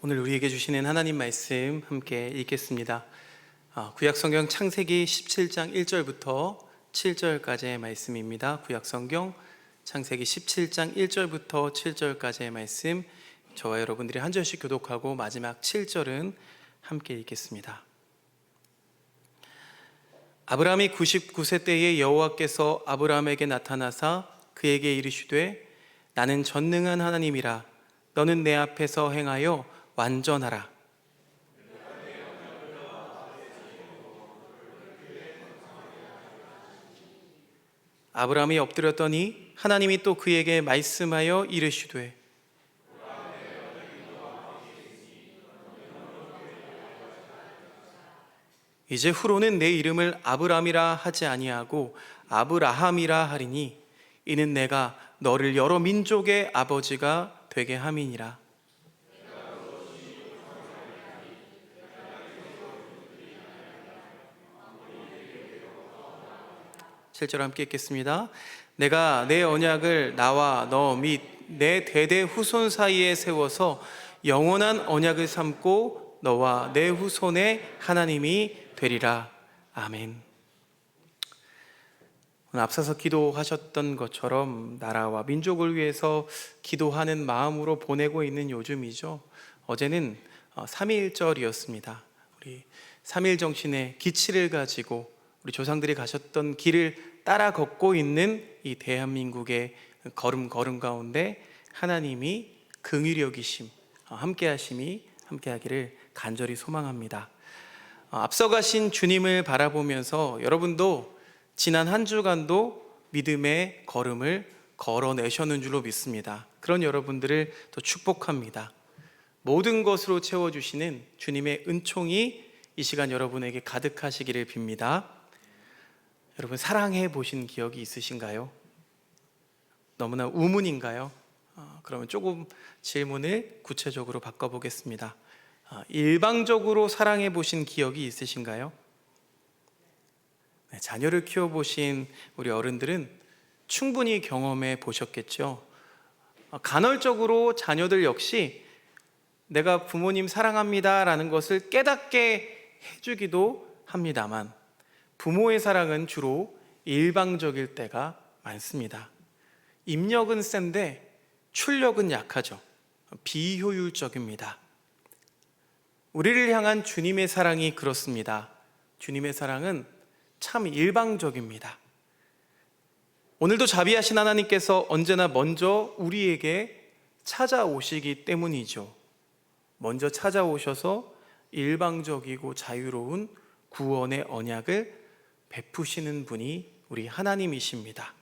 오늘 우리에게 주시는 하나님 말씀 함께 읽겠습니다. 구약성경 창세기 17장 1절부터 7절까지의 말씀입니다. 구약성경 창세기 17장 1절부터 7절까지의 말씀, 저와 여러분들이 한 절씩 교독하고 마지막 7절은 함께 읽겠습니다. 아브라함이 99세 때에 여호와께서 아브라함에게 나타나사 그에게 이르시되 나는 전능한 하나님이라. 너는 내 앞에서 행하여 완전하라. 아브라함이 엎드렸더니 하나님이 또 그에게 말씀하여 이르시되 이제 후로는 내 이름을 아브라함이라 하지 아니하고 아브라함이라 하리니 이는 내가 너를 여러 민족의 아버지가 되게 함이니라. 7절 함께 읽겠습니다. 내가 내 언약을 나와 너 및 내 대대 후손 사이에 세워서 영원한 언약을 삼고 너와 내 후손의 하나님이 되리라. 아멘. 오늘 앞서서 기도하셨던 것처럼 나라와 민족을 위해서 기도하는 마음으로 보내고 있는 요즘이죠. 어제는 3.1절이었습니다. 우리 3.1 정신의 기치를 가지고 우리 조상들이 가셨던 길을 따라 걷고 있는 이 대한민국의 걸음 가운데 하나님이 긍휼히 여기심, 함께하기를 간절히 소망합니다. 앞서가신 주님을 바라보면서 여러분도 지난 한 주간도 믿음의 걸음을 걸어내셨는 줄로 믿습니다. 그런 여러분들을 또 축복합니다. 모든 것으로 채워주시는 주님의 은총이 이 시간 여러분에게 가득하시기를 빕니다. 여러분, 사랑해 보신 기억이 있으신가요? 너무나 우문인가요? 그러면 조금 질문을 구체적으로 바꿔보겠습니다. 일방적으로 사랑해 보신 기억이 있으신가요? 네, 자녀를 키워보신 우리 어른들은 충분히 경험해 보셨겠죠. 간헐적으로 자녀들 역시 내가 부모님 사랑합니다 라는 것을 깨닫게 해주기도 합니다만 부모의 사랑은 주로 일방적일 때가 많습니다. 입력은 센데 출력은 약하죠. 비효율적입니다. 우리를 향한 주님의 사랑이 그렇습니다. 주님의 사랑은 참 일방적입니다. 오늘도 자비하신 하나님께서 언제나 먼저 우리에게 찾아오시기 때문이죠. 먼저 찾아오셔서 일방적이고 자유로운 구원의 언약을 베푸시는 분이 우리 하나님이십니다.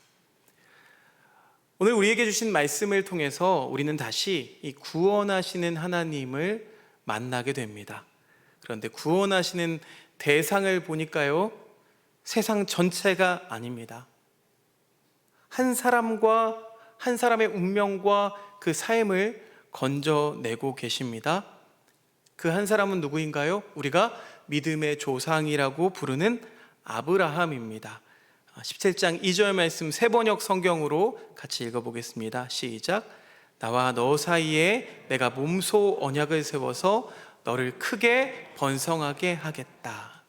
오늘 우리에게 주신 말씀을 통해서 우리는 다시 이 구원하시는 하나님을 만나게 됩니다. 그런데 구원하시는 대상을 보니까요, 세상 전체가 아닙니다. 한 사람과 한 사람의 운명과 그 삶을 건져내고 계십니다. 그 한 사람은 누구인가요? 우리가 믿음의 조상이라고 부르는 아브라함입니다. 17장 2절 말씀 세번역 성경으로 같이 읽어보겠습니다. 시작. 나와 너 사이에 내가 몸소 언약을 세워서 너를 크게 번성하게 하겠다.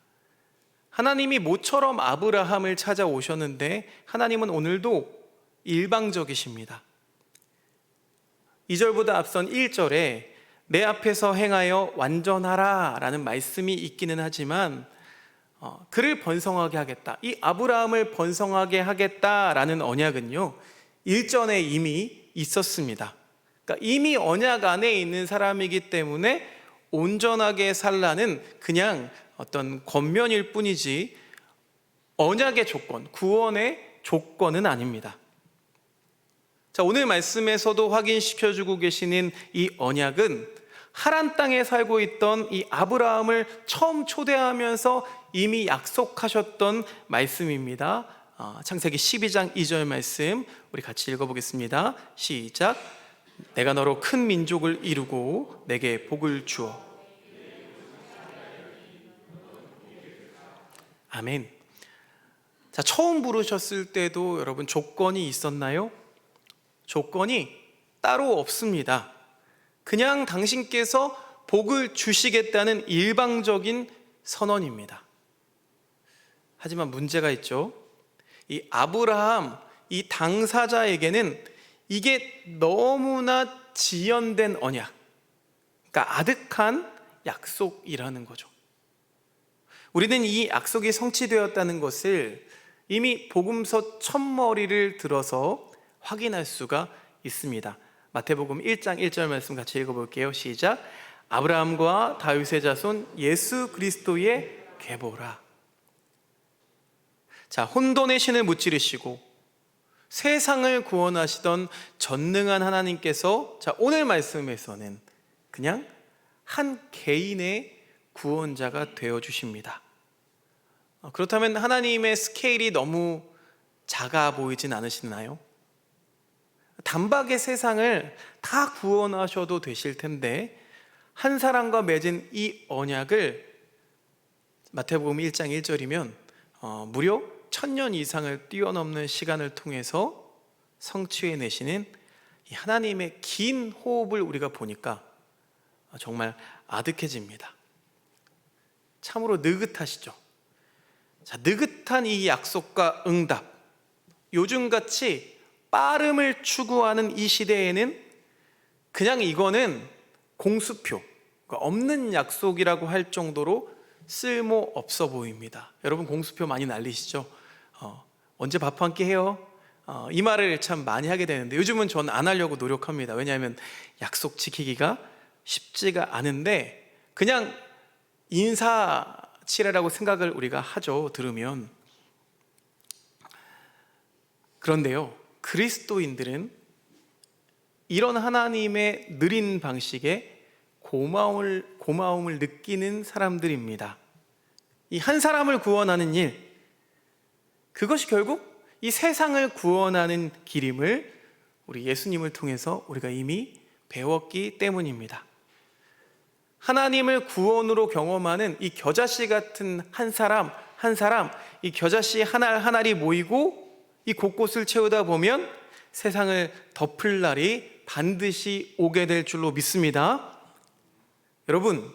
하나님이 모처럼 아브라함을 찾아오셨는데 하나님은 오늘도 일방적이십니다. 2절보다 앞선 1절에 내 앞에서 행하여 완전하라 라는 말씀이 있기는 하지만 그를 번성하게 하겠다, 이 아브라함을 번성하게 하겠다라는 언약은요, 일전에 이미 있었습니다. 그러니까 이미 언약 안에 있는 사람이기 때문에 온전하게 살라는 그냥 어떤 권면일 뿐이지 언약의 조건, 구원의 조건은 아닙니다. 자, 오늘 말씀에서도 확인시켜주고 계시는 이 언약은 하란 땅에 살고 있던 이 아브라함을 처음 초대하면서 이미 약속하셨던 말씀입니다. 창세기 12장 2절 말씀 우리 같이 읽어보겠습니다. 시작. 내가 너로 큰 민족을 이루고 내게 복을 주어. 아멘. 자, 처음 부르셨을 때도 여러분 조건이 있었나요? 조건이 따로 없습니다. 그냥 당신께서 복을 주시겠다는 일방적인 선언입니다. 하지만 문제가 있죠. 이 아브라함, 이 당사자에게는 이게 너무나 지연된 언약, 그러니까 아득한 약속이라는 거죠. 우리는 이 약속이 성취되었다는 것을 이미 복음서 첫머리를 들어서 확인할 수가 있습니다. 마태복음 1장 1절 말씀 같이 읽어볼게요. 시작. 아브라함과 다윗의 자손 예수 그리스도의 계보라. 자, 혼돈의 신을 무찌르시고 세상을 구원하시던 전능한 하나님께서, 자, 오늘 말씀에서는 그냥 한 개인의 구원자가 되어 주십니다. 그렇다면 하나님의 스케일이 너무 작아 보이진 않으시나요? 단박에 세상을 다 구원하셔도 되실 텐데 한 사람과 맺은 이 언약을 마태복음 1장 1절이면 무려 1000년 이상을 뛰어넘는 시간을 통해서 성취해내시는 이 하나님의 긴 호흡을 우리가 보니까 정말 아득해집니다. 참으로 느긋하시죠. 자, 느긋한 이 약속과 응답, 요즘같이 빠름을 추구하는 이 시대에는 그냥 이거는 공수표, 그러니까 없는 약속이라고 할 정도로 쓸모없어 보입니다. 여러분 공수표 많이 날리시죠? 언제 밥 한 끼 해요? 이 말을 참 많이 하게 되는데 요즘은 전 안 하려고 노력합니다. 왜냐하면 약속 지키기가 쉽지가 않은데 그냥 인사치레라고 생각을 우리가 하죠, 들으면. 그런데요, 그리스도인들은 이런 하나님의 느린 방식에 고마움을 느끼는 사람들입니다. 이 한 사람을 구원하는 일, 그것이 결국 이 세상을 구원하는 길임을 우리 예수님을 통해서 우리가 이미 배웠기 때문입니다. 하나님을 구원으로 경험하는 이 겨자씨 같은 한 사람, 이 겨자씨 하나하나리 모이고 이 곳곳을 채우다 보면 세상을 덮을 날이 반드시 오게 될 줄로 믿습니다. 여러분,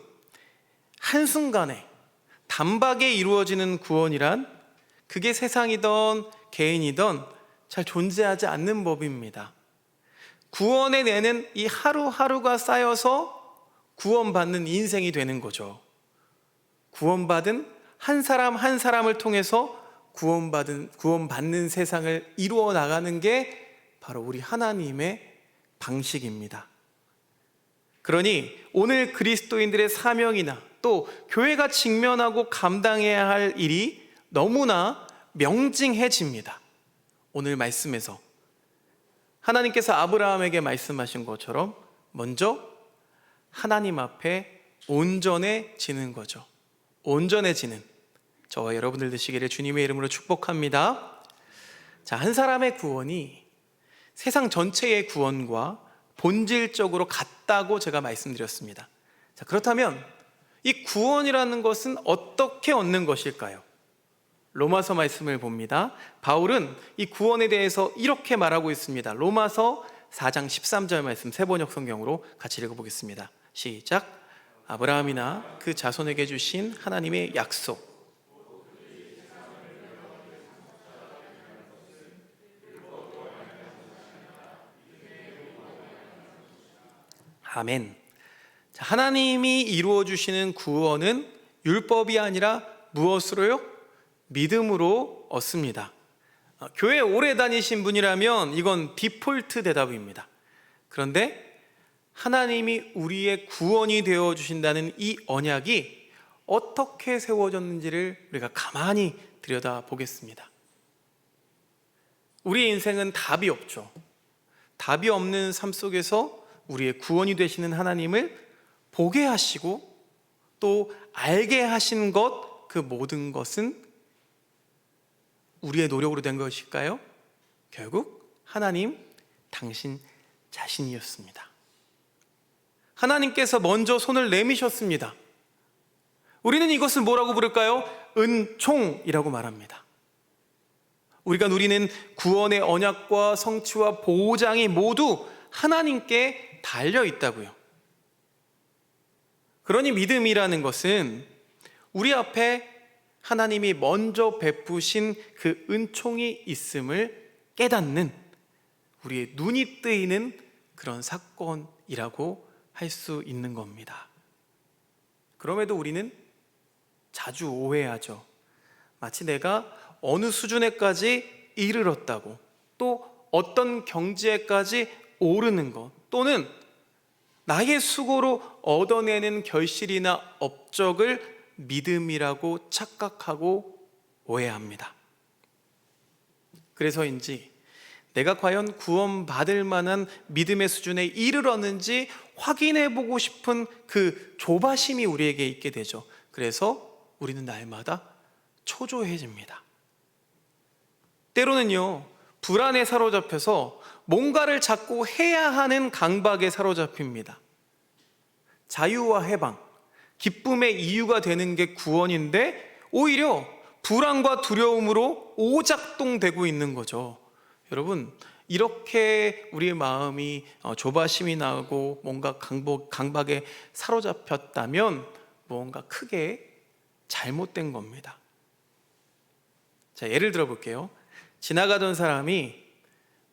한순간에 단박에 이루어지는 구원이란 그게 세상이든 개인이든 잘 존재하지 않는 법입니다. 구원에 내는 이 하루하루가 쌓여서 구원받는 인생이 되는 거죠. 구원받은 한 사람 한 사람을 통해서 구원받는 세상을 이루어 나가는 게 바로 우리 하나님의 방식입니다. 그러니 오늘 그리스도인들의 사명이나 또 교회가 직면하고 감당해야 할 일이 너무나 명징해집니다. 오늘 말씀에서 하나님께서 아브라함에게 말씀하신 것처럼 먼저 하나님 앞에 온전해지는 거죠. 온전해지는 저와 여러분들 되시기를 주님의 이름으로 축복합니다. 자, 한 사람의 구원이 세상 전체의 구원과 본질적으로 같다고 제가 말씀드렸습니다. 자, 그렇다면 이 구원이라는 것은 어떻게 얻는 것일까요? 로마서 말씀을 봅니다. 바울은 이 구원에 대해서 이렇게 말하고 있습니다. 로마서 4장 13절 말씀 세번역 성경으로 같이 읽어보겠습니다. 시작. 아브라함이나 그 자손에게 주신 하나님의 약속, 아멘. 자, 하나님이 이루어 주시는 구원은 율법이 아니라 무엇으로요? 믿음으로 얻습니다. 교회 오래 다니신 분이라면 이건 디폴트 대답입니다. 그런데 하나님이 우리의 구원이 되어 주신다는 이 언약이 어떻게 세워졌는지를 우리가 가만히 들여다보겠습니다. 우리 인생은 답이 없죠. 답이 없는 삶 속에서 우리의 구원이 되시는 하나님을 보게 하시고 또 알게 하신 것, 그 모든 것은 우리의 노력으로 된 것일까요? 결국 하나님 당신 자신이었습니다. 하나님께서 먼저 손을 내미셨습니다. 우리는 이것을 뭐라고 부를까요? 은총이라고 말합니다. 우리가 누리는 구원의 언약과 성취와 보장이 모두 하나님께 달려 있다고요. 그러니 믿음이라는 것은 우리 앞에 하나님이 먼저 베푸신 그 은총이 있음을 깨닫는, 우리의 눈이 뜨이는 그런 사건이라고 할 수 있는 겁니다. 그럼에도 우리는 자주 오해하죠. 마치 내가 어느 수준에까지 이르렀다고, 또 어떤 경지에까지 오르는 것, 또는 나의 수고로 얻어내는 결실이나 업적을 믿음이라고 착각하고 오해합니다. 그래서인지 내가 과연 구원받을 만한 믿음의 수준에 이르렀는지 확인해 보고 싶은 그 조바심이 우리에게 있게 되죠. 그래서 우리는 날마다 초조해집니다. 때로는요, 불안에 사로잡혀서 뭔가를 자꾸 해야 하는 강박에 사로잡힙니다. 자유와 해방, 기쁨의 이유가 되는 게 구원인데 오히려 불안과 두려움으로 오작동되고 있는 거죠. 여러분, 이렇게 우리의 마음이 조바심이 나고 뭔가 강박에 사로잡혔다면 뭔가 크게 잘못된 겁니다. 자, 예를 들어 볼게요. 지나가던 사람이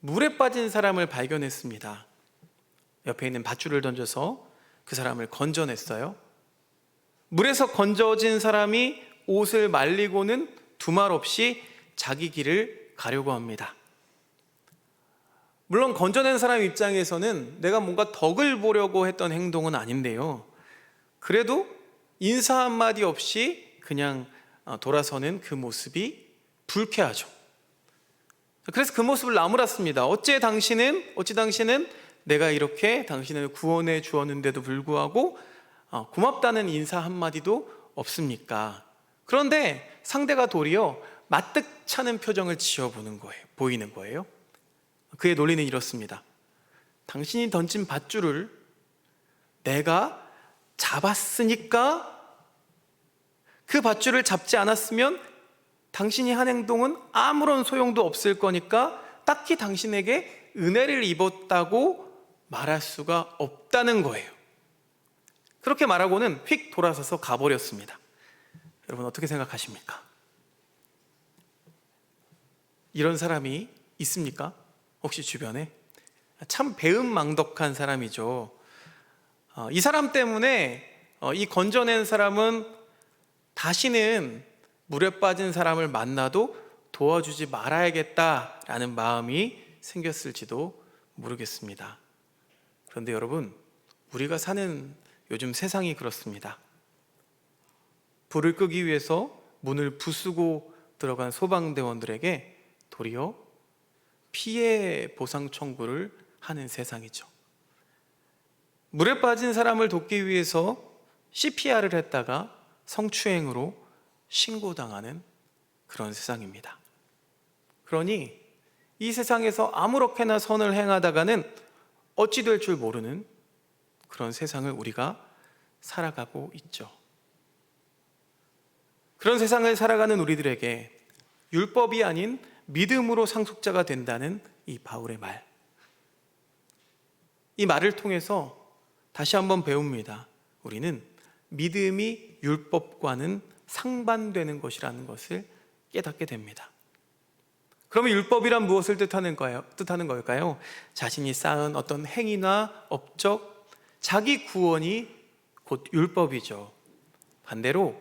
물에 빠진 사람을 발견했습니다. 옆에 있는 밧줄을 던져서 그 사람을 건져냈어요. 물에서 건져진 사람이 옷을 말리고는 두말 없이 자기 길을 가려고 합니다. 물론 건져낸 사람 입장에서는 내가 뭔가 덕을 보려고 했던 행동은 아닌데요, 그래도 인사 한마디 없이 그냥 돌아서는 그 모습이 불쾌하죠. 그래서 그 모습을 나무랐습니다. 어찌 당신은 내가 이렇게 당신을 구원해 주었는데도 불구하고 고맙다는 인사 한마디도 없습니까? 그런데 상대가 도리어 마뜩찮은 표정을 보이는 거예요. 그의 논리는 이렇습니다. 당신이 던진 밧줄을 내가 잡았으니까, 그 밧줄을 잡지 않았으면 당신이 한 행동은 아무런 소용도 없을 거니까 딱히 당신에게 은혜를 입었다고 말할 수가 없다는 거예요. 그렇게 말하고는 휙 돌아서서 가버렸습니다. 여러분, 어떻게 생각하십니까? 이런 사람이 있습니까? 혹시 주변에? 참 배은망덕한 사람이죠. 이 사람 때문에 이 건져낸 사람은 다시는 물에 빠진 사람을 만나도 도와주지 말아야겠다라는 마음이 생겼을지도 모르겠습니다. 그런데 여러분, 우리가 사는 요즘 세상이 그렇습니다. 불을 끄기 위해서 문을 부수고 들어간 소방대원들에게 도리어 피해 보상 청구를 하는 세상이죠. 물에 빠진 사람을 돕기 위해서 CPR을 했다가 성추행으로 신고당하는 그런 세상입니다. 그러니 이 세상에서 아무렇게나 선을 행하다가는 어찌 될 줄 모르는 그런 세상을 우리가 살아가고 있죠. 그런 세상을 살아가는 우리들에게 율법이 아닌 믿음으로 상속자가 된다는 이 바울의 말, 이 말을 통해서 다시 한번 배웁니다. 우리는 믿음이 율법과는 상반되는 것이라는 것을 깨닫게 됩니다. 그러면 율법이란 무엇을 뜻하는 걸까요? 자신이 쌓은 어떤 행위나 업적, 자기 구원이 곧 율법이죠. 반대로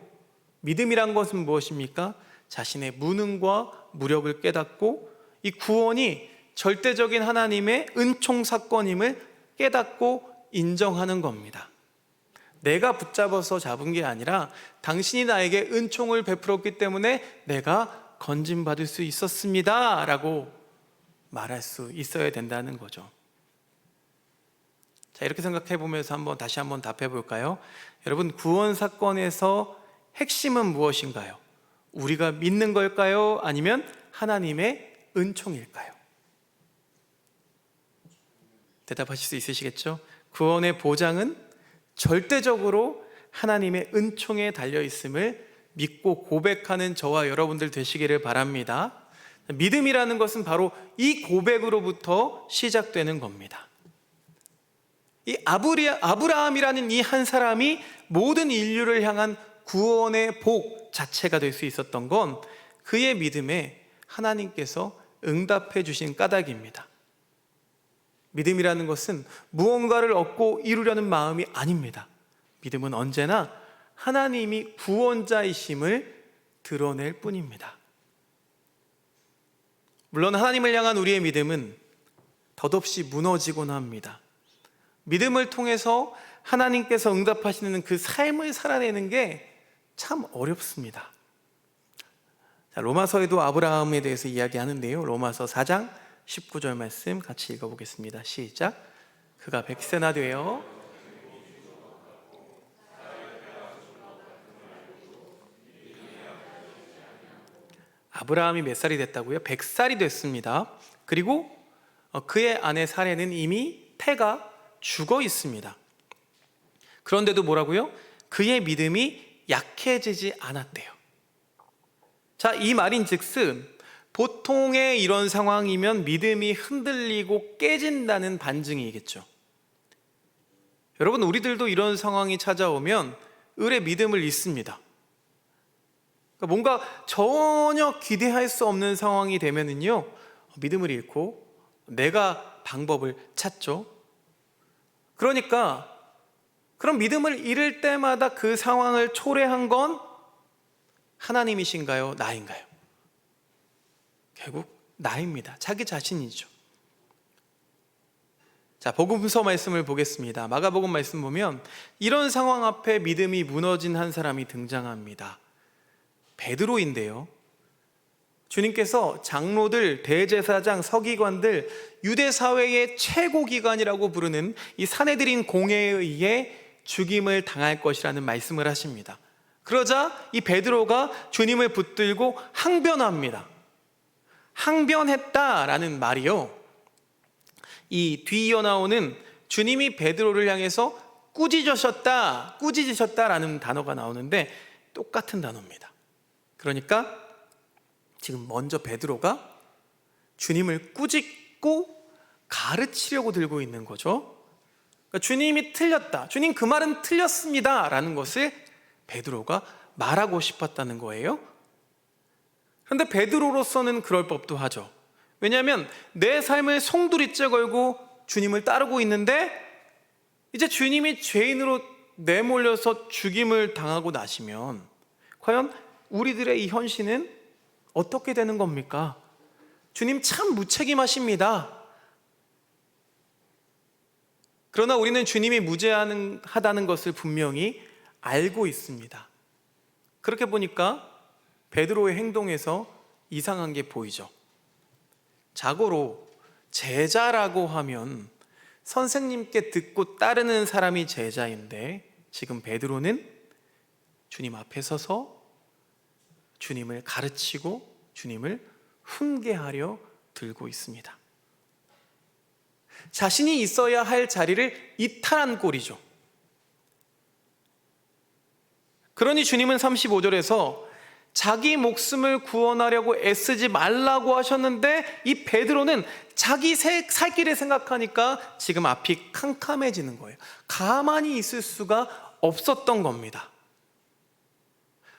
믿음이란 것은 무엇입니까? 자신의 무능과 무력을 깨닫고 이 구원이 절대적인 하나님의 은총 사건임을 깨닫고 인정하는 겁니다. 내가 붙잡아서 잡은 게 아니라 당신이 나에게 은총을 베풀었기 때문에 내가 건짐받을 수 있었습니다 라고 말할 수 있어야 된다는 거죠. 자, 이렇게 생각해 보면서 다시 한번 답해 볼까요? 여러분, 구원 사건에서 핵심은 무엇인가요? 우리가 믿는 걸까요? 아니면 하나님의 은총일까요? 대답하실 수 있으시겠죠? 구원의 보장은 절대적으로 하나님의 은총에 달려있음을 믿고 고백하는 저와 여러분들 되시기를 바랍니다. 믿음이라는 것은 바로 이 고백으로부터 시작되는 겁니다. 이 아브라함이라는 이 한 사람이 모든 인류를 향한 구원의 복 자체가 될 수 있었던 건 그의 믿음에 하나님께서 응답해 주신 까닭입니다. 믿음이라는 것은 무언가를 얻고 이루려는 마음이 아닙니다. 믿음은 언제나 하나님이 구원자이심을 드러낼 뿐입니다. 물론 하나님을 향한 우리의 믿음은 덧없이 무너지곤 합니다. 믿음을 통해서 하나님께서 응답하시는 그 삶을 살아내는 게 참 어렵습니다. 자, 로마서에도 아브라함에 대해서 이야기하는데요. 로마서 4장 19절 말씀 같이 읽어보겠습니다. 시작. 그가 100세나 되어 아브라함이 몇 살이 됐다고요? 100살이 됐습니다. 그리고 그의 아내 사레는 이미 태가 죽어 있습니다. 그런데도 뭐라고요? 그의 믿음이 약해지지 않았대요. 자, 이 말인즉슨 보통의 이런 상황이면 믿음이 흔들리고 깨진다는 반증이겠죠. 여러분, 우리들도 이런 상황이 찾아오면 을의 믿음을 잃습니다. 그러니까 뭔가 전혀 기대할 수 없는 상황이 되면은요, 믿음을 잃고 내가 방법을 찾죠. 그러니까 그럼 믿음을 잃을 때마다 그 상황을 초래한 건 하나님이신가요? 나인가요? 결국 나입니다. 자기 자신이죠. 자, 복음서 말씀을 보겠습니다. 마가복음 말씀 보면 이런 상황 앞에 믿음이 무너진 한 사람이 등장합니다. 베드로인데요. 주님께서 장로들, 대제사장, 서기관들, 유대 사회의 최고 기관이라고 부르는 이 산헤드린 공회에 의해 죽임을 당할 것이라는 말씀을 하십니다. 그러자 이 베드로가 주님을 붙들고 항변합니다. 항변했다라는 말이요, 이 뒤이어 나오는 주님이 베드로를 향해서 꾸짖으셨다라는 단어가 나오는데 똑같은 단어입니다. 그러니까 지금 먼저 베드로가 주님을 꾸짖고 가르치려고 들고 있는 거죠. 그러니까 주님이 틀렸다, 주님 그 말은 틀렸습니다 라는 것을 베드로가 말하고 싶었다는 거예요. 그런데 베드로로서는 그럴 법도 하죠. 왜냐하면 내 삶을 송두리째 걸고 주님을 따르고 있는데 이제 주님이 죄인으로 내몰려서 죽임을 당하고 나시면 과연 우리들의 이 현실은 어떻게 되는 겁니까? 주님 참 무책임하십니다. 그러나 우리는 주님이 무죄하다는 것을 분명히 알고 있습니다. 그렇게 보니까 베드로의 행동에서 이상한 게 보이죠. 자고로 제자라고 하면 선생님께 듣고 따르는 사람이 제자인데 지금 베드로는 주님 앞에 서서 주님을 가르치고 주님을 훈계하려 들고 있습니다. 자신이 있어야 할 자리를 이탈한 꼴이죠. 그러니 주님은 35절에서 자기 목숨을 구원하려고 애쓰지 말라고 하셨는데 이 베드로는 자기 살 길을 생각하니까 지금 앞이 캄캄해지는 거예요. 가만히 있을 수가 없었던 겁니다.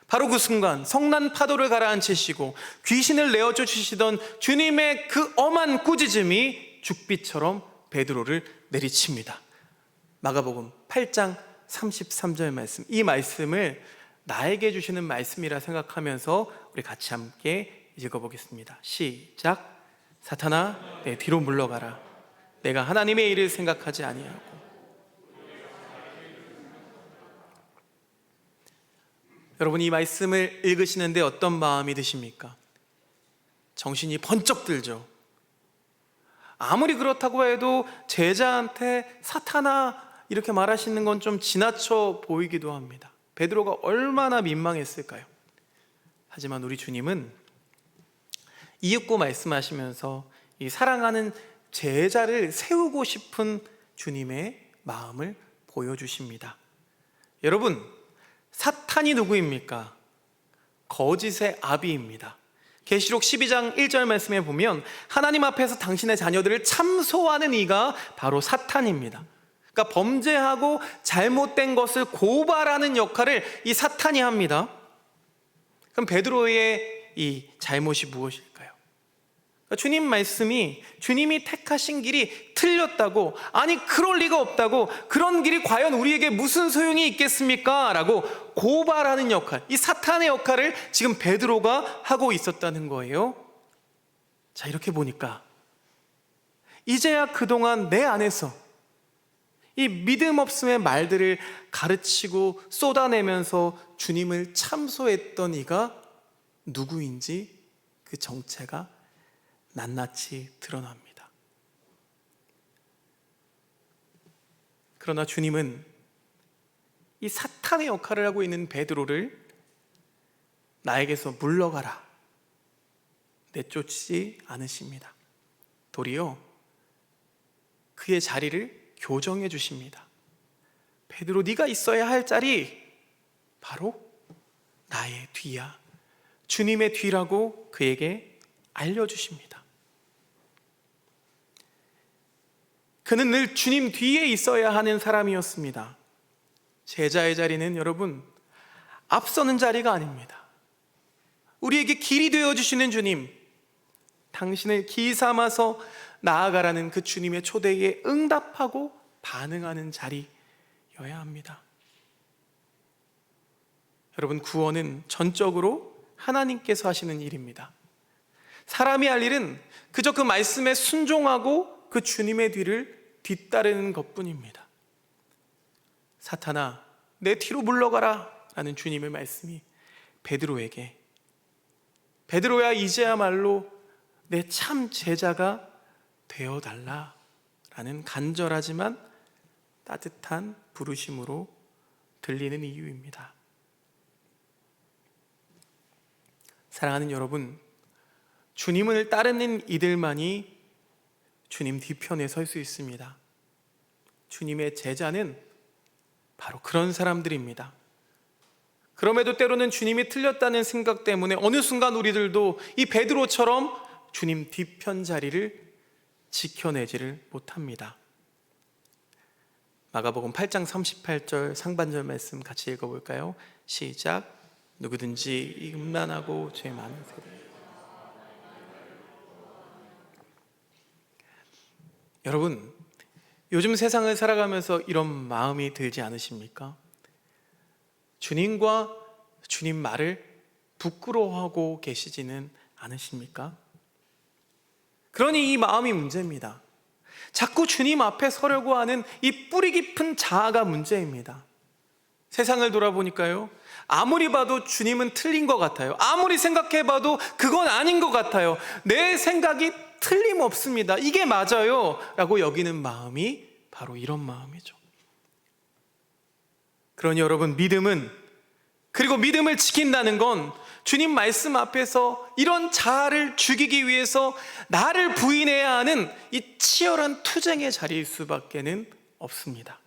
바로 그 순간 성난 파도를 가라앉히시고 귀신을 내어쫓 주시던 주님의 그 엄한 꾸짖음이 죽비처럼 베드로를 내리칩니다. 마가복음 8장 33절 말씀, 이 말씀을 나에게 주시는 말씀이라 생각하면서 우리 같이 함께 읽어보겠습니다. 시작. 사탄아, 내 뒤로 물러가라. 내가 하나님의 일을 생각하지 아니하고. 여러분, 이 말씀을 읽으시는데 어떤 마음이 드십니까? 정신이 번쩍 들죠. 아무리 그렇다고 해도 제자한테 사탄아 이렇게 말하시는 건 좀 지나쳐 보이기도 합니다. 베드로가 얼마나 민망했을까요? 하지만 우리 주님은 이윽고 말씀하시면서 이 사랑하는 제자를 세우고 싶은 주님의 마음을 보여주십니다. 여러분, 사탄이 누구입니까? 거짓의 아비입니다. 계시록 12장 1절 말씀에 보면 하나님 앞에서 당신의 자녀들을 참소하는 이가 바로 사탄입니다. 그러니까 범죄하고 잘못된 것을 고발하는 역할을 이 사탄이 합니다. 그럼 베드로의 이 잘못이 무엇일까요? 그러니까 주님 말씀이 주님이 택하신 길이 틀렸다고, 아니 그럴 리가 없다고, 그런 길이 과연 우리에게 무슨 소용이 있겠습니까? 라고 고발하는 역할, 이 사탄의 역할을 지금 베드로가 하고 있었다는 거예요. 자, 이렇게 보니까 이제야 그동안 내 안에서 이 믿음 없음의 말들을 가르치고 쏟아내면서 주님을 참소했던 이가 누구인지 그 정체가 낱낱이 드러납니다. 그러나 주님은 이 사탄의 역할을 하고 있는 베드로를 나에게서 물러가라 내쫓지 않으십니다. 도리어 그의 자리를 교정해 주십니다. 베드로, 네가 있어야 할 자리 바로 나의 뒤야, 주님의 뒤라고 그에게 알려주십니다. 그는 늘 주님 뒤에 있어야 하는 사람이었습니다. 제자의 자리는 여러분, 앞서는 자리가 아닙니다. 우리에게 길이 되어주시는 주님, 당신을 길 삼아서 나아가라는 그 주님의 초대에 응답하고 반응하는 자리여야 합니다. 여러분, 구원은 전적으로 하나님께서 하시는 일입니다. 사람이 할 일은 그저 그 말씀에 순종하고 그 주님의 뒤를 뒤따르는 것뿐입니다. 사탄아, 내 뒤로 물러가라 라는 주님의 말씀이 베드로에게, 베드로야 이제야말로 내 참 제자가 되어달라 라는 간절하지만 따뜻한 부르심으로 들리는 이유입니다. 사랑하는 여러분, 주님을 따르는 이들만이 주님 뒤편에 설 수 있습니다. 주님의 제자는 바로 그런 사람들입니다. 그럼에도 때로는 주님이 틀렸다는 생각 때문에 어느 순간 우리들도 이 베드로처럼 주님 뒤편 자리를 지켜내지를 못합니다. 마가복음 8장 38절 상반절 말씀 같이 읽어볼까요? 시작. 누구든지 음란하고 죄 많은 세대. 여러분, 요즘 세상을 살아가면서 이런 마음이 들지 않으십니까? 주님과 주님 말을 부끄러워하고 계시지는 않으십니까? 그러니 이 마음이 문제입니다. 자꾸 주님 앞에 서려고 하는 이 뿌리 깊은 자아가 문제입니다. 세상을 돌아보니까요, 아무리 봐도 주님은 틀린 것 같아요. 아무리 생각해봐도 그건 아닌 것 같아요. 내 생각이 틀림없습니다. 이게 맞아요 라고 여기는 마음이 바로 이런 마음이죠. 그러니 여러분, 믿음은, 그리고 믿음을 지킨다는 건 주님 말씀 앞에서 이런 자아를 죽이기 위해서 나를 부인해야 하는 이 치열한 투쟁의 자리일 수밖에는 없습니다.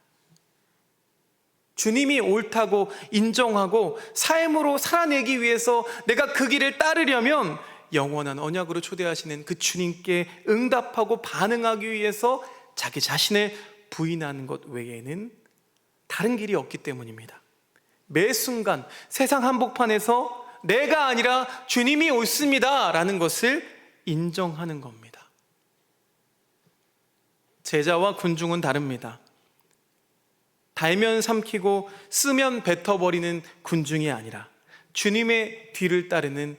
주님이 옳다고 인정하고 삶으로 살아내기 위해서 내가 그 길을 따르려면 영원한 언약으로 초대하시는 그 주님께 응답하고 반응하기 위해서 자기 자신을 부인하는 것 외에는 다른 길이 없기 때문입니다. 매 순간 세상 한복판에서 내가 아니라 주님이 옳습니다 라는 것을 인정하는 겁니다. 제자와 군중은 다릅니다. 달면 삼키고 쓰면 뱉어버리는 군중이 아니라 주님의 뒤를 따르는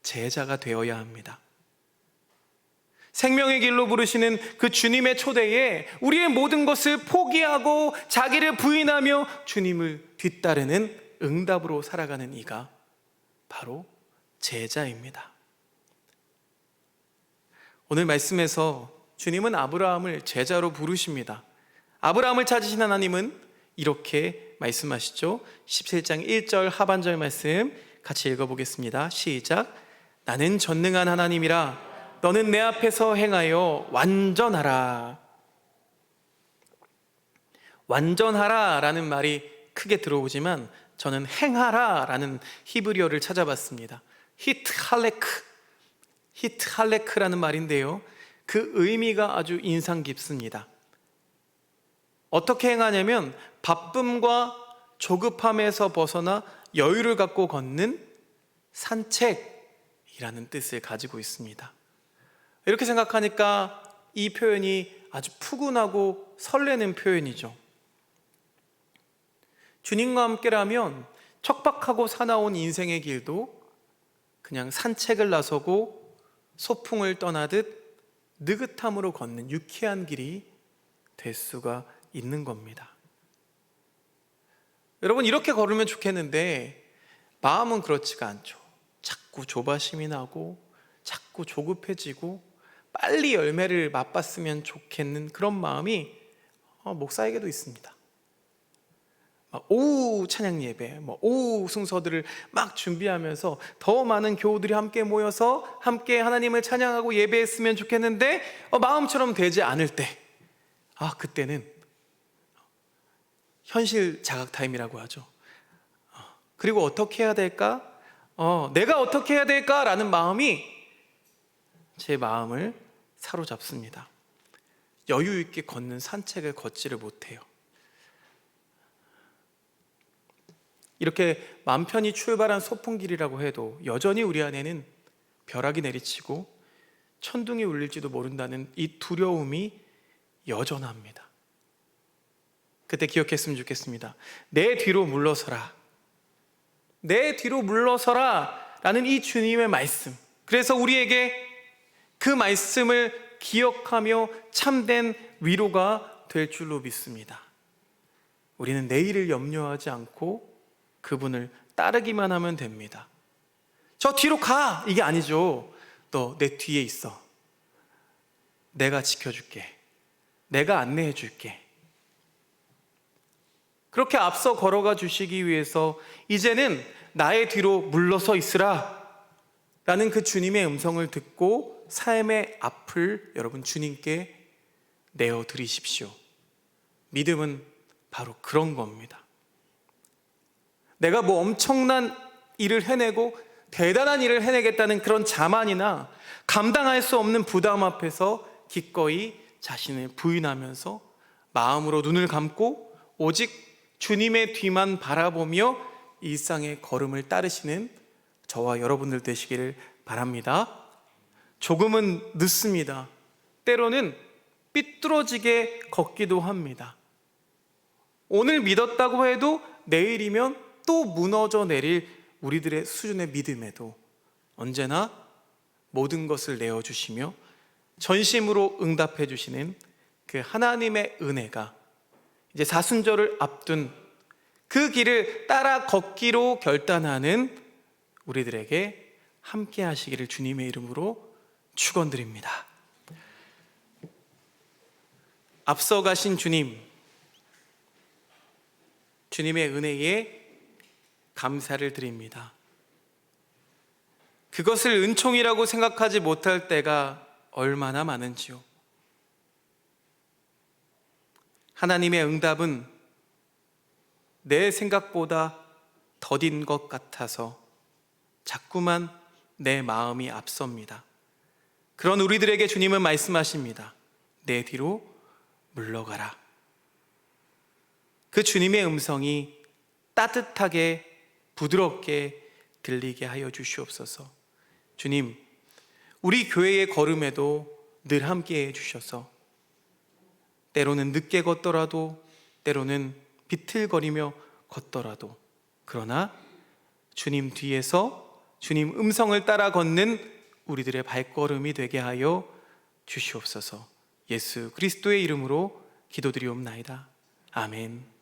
제자가 되어야 합니다. 생명의 길로 부르시는 그 주님의 초대에 우리의 모든 것을 포기하고 자기를 부인하며 주님을 뒤따르는 응답으로 살아가는 이가 바로 제자입니다. 오늘 말씀에서 주님은 아브라함을 제자로 부르십니다. 아브라함을 찾으신 하나님은 이렇게 말씀하시죠. 17장 1절 하반절 말씀 같이 읽어보겠습니다. 시작. 나는 전능한 하나님이라 너는 내 앞에서 행하여 완전하라. 완전하라 라는 말이 크게 들어오지만 저는 행하라 라는 히브리어를 찾아봤습니다. 히트할레크라는 말인데요, 그 의미가 아주 인상 깊습니다. 어떻게 행하냐면 바쁨과 조급함에서 벗어나 여유를 갖고 걷는 산책이라는 뜻을 가지고 있습니다. 이렇게 생각하니까 이 표현이 아주 푸근하고 설레는 표현이죠. 주님과 함께라면 척박하고 사나운 인생의 길도 그냥 산책을 나서고 소풍을 떠나듯 느긋함으로 걷는 유쾌한 길이 될 수가 있는 겁니다. 여러분, 이렇게 걸으면 좋겠는데 마음은 그렇지가 않죠. 자꾸 조바심이 나고 자꾸 조급해지고 빨리 열매를 맛봤으면 좋겠는 그런 마음이 목사에게도 있습니다. 오후 찬양 예배, 오후 순서들을 막 준비하면서 더 많은 교우들이 함께 모여서 함께 하나님을 찬양하고 예배했으면 좋겠는데 마음처럼 되지 않을 때, 그때는 현실 자각 타임이라고 하죠. 그리고 어떻게 해야 될까? 내가 어떻게 해야 될까라는 마음이 제 마음을 사로잡습니다. 여유 있게 걷는 산책을 걷지를 못해요. 이렇게 맘 편히 출발한 소풍길이라고 해도 여전히 우리 안에는 벼락이 내리치고 천둥이 울릴지도 모른다는 이 두려움이 여전합니다. 그때 기억했으면 좋겠습니다. 내 뒤로 물러서라. 내 뒤로 물러서라 라는 이 주님의 말씀. 그래서 우리에게 그 말씀을 기억하며 참된 위로가 될 줄로 믿습니다. 우리는 내일을 염려하지 않고 그분을 따르기만 하면 됩니다. 저 뒤로 가! 이게 아니죠. 너 내 뒤에 있어. 내가 지켜줄게. 내가 안내해 줄게. 그렇게 앞서 걸어가 주시기 위해서 이제는 나의 뒤로 물러서 있으라 라는 그 주님의 음성을 듣고 삶의 앞을 여러분 주님께 내어드리십시오. 믿음은 바로 그런 겁니다. 내가 엄청난 일을 해내고 대단한 일을 해내겠다는 그런 자만이나 감당할 수 없는 부담 앞에서 기꺼이 자신을 부인하면서 마음으로 눈을 감고 오직 주님의 뒤만 바라보며 일상의 걸음을 따르시는 저와 여러분들 되시기를 바랍니다. 조금은 늦습니다. 때로는 삐뚤어지게 걷기도 합니다. 오늘 믿었다고 해도 내일이면 또 무너져 내릴 우리들의 수준의 믿음에도 언제나 모든 것을 내어주시며 전심으로 응답해 주시는 그 하나님의 은혜가 이제 사순절을 앞둔 그 길을 따라 걷기로 결단하는 우리들에게 함께 하시기를 주님의 이름으로 축원드립니다. 앞서 가신 주님, 주님의 은혜에 감사를 드립니다. 그것을 은총이라고 생각하지 못할 때가 얼마나 많은지요. 하나님의 응답은 내 생각보다 더딘 것 같아서 자꾸만 내 마음이 앞섭니다. 그런 우리들에게 주님은 말씀하십니다. 내 뒤로 물러가라. 그 주님의 음성이 따뜻하게 부드럽게 들리게 하여 주시옵소서. 주님, 우리 교회의 걸음에도 늘 함께 해 주셔서 때로는 늦게 걷더라도 때로는 비틀거리며 걷더라도 그러나 주님 뒤에서 주님 음성을 따라 걷는 우리들의 발걸음이 되게 하여 주시옵소서. 예수 그리스도의 이름으로 기도드리옵나이다. 아멘.